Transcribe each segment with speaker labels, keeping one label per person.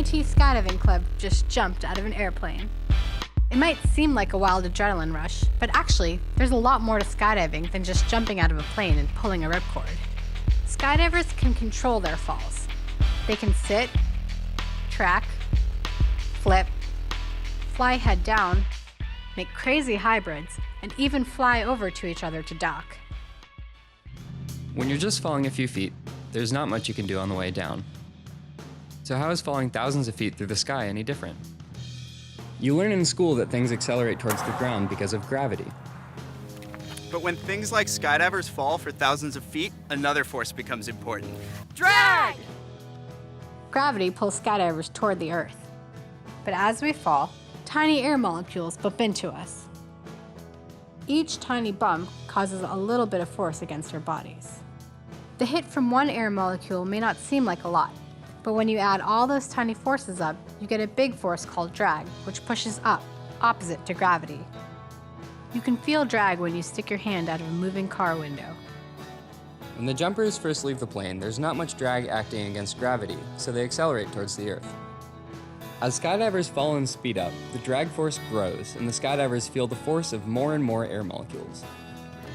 Speaker 1: MIT Skydiving Club just jumped out of an airplane. It might seem like a wild adrenaline rush, but actually, there's a lot more to skydiving than just jumping out of a plane and pulling a ripcord. Skydivers can control their falls. They can sit, track, flip, fly head down, make crazy hybrids, and even fly over to each other to dock.
Speaker 2: When you're just falling a few feet, there's not much you can do on the way down. So how is falling thousands of feet through the sky any different? You learn in school that things accelerate towards the ground because of gravity.
Speaker 3: But when things like skydivers fall for thousands of feet, another force becomes important.
Speaker 4: Drag!
Speaker 1: Gravity pulls skydivers toward the Earth. But as we fall, tiny air molecules bump into us. Each tiny bump causes a little bit of force against our bodies. The hit from one air molecule may not seem like a lot, but when you add all those tiny forces up, you get a big force called drag, which pushes up, opposite to gravity. You can feel drag when you stick your hand out of a moving car window.
Speaker 2: When the jumpers first leave the plane, there's not much drag acting against gravity, so they accelerate towards the Earth. As skydivers fall and speed up, the drag force grows, and the skydivers feel the force of more and more air molecules.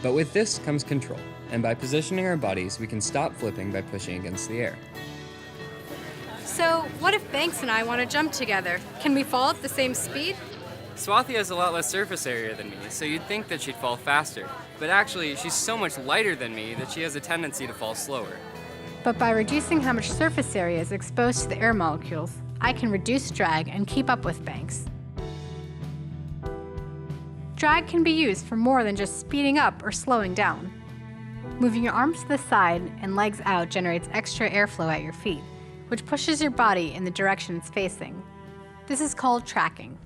Speaker 2: But with this comes control, and by positioning our bodies, we can stop flipping by pushing against the air.
Speaker 4: So, what if Banks and I want to jump together? Can we fall at the same speed?
Speaker 5: Swathi has a lot less surface area than me, so you'd think that she'd fall faster. But actually, she's so much lighter than me that she has a tendency to fall slower.
Speaker 1: But by reducing how much surface area is exposed to the air molecules, I can reduce drag and keep up with Banks. Drag can be used for more than just speeding up or slowing down. Moving your arms to the side and legs out generates extra airflow at your feet, which pushes your body in the direction it's facing. This is called tracking.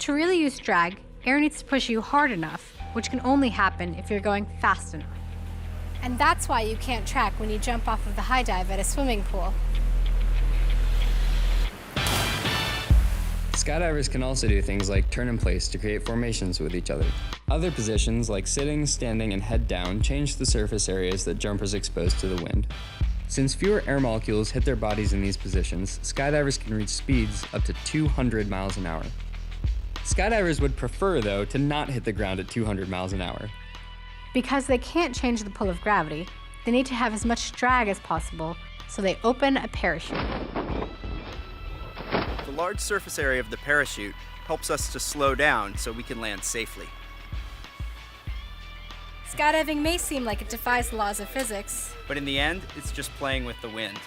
Speaker 1: To really use drag, air needs to push you hard enough, which can only happen if you're going fast enough. And that's why you can't track when you jump off of the high dive at a swimming pool.
Speaker 2: Skydivers can also do things like turn in place to create formations with each other. Other positions like sitting, standing, and head down change the surface areas that jumpers expose to the wind. Since fewer air molecules hit their bodies in these positions, skydivers can reach speeds up to 200 miles an hour. Skydivers would prefer, though, to not hit the ground at 200 miles an hour.
Speaker 1: Because they can't change the pull of gravity, they need to have as much drag as possible, so they open a parachute.
Speaker 3: The large surface area of the parachute helps us to slow down so we can land safely.
Speaker 4: Skydiving may seem like it defies the laws of physics.
Speaker 3: But in the end, it's just playing with the wind.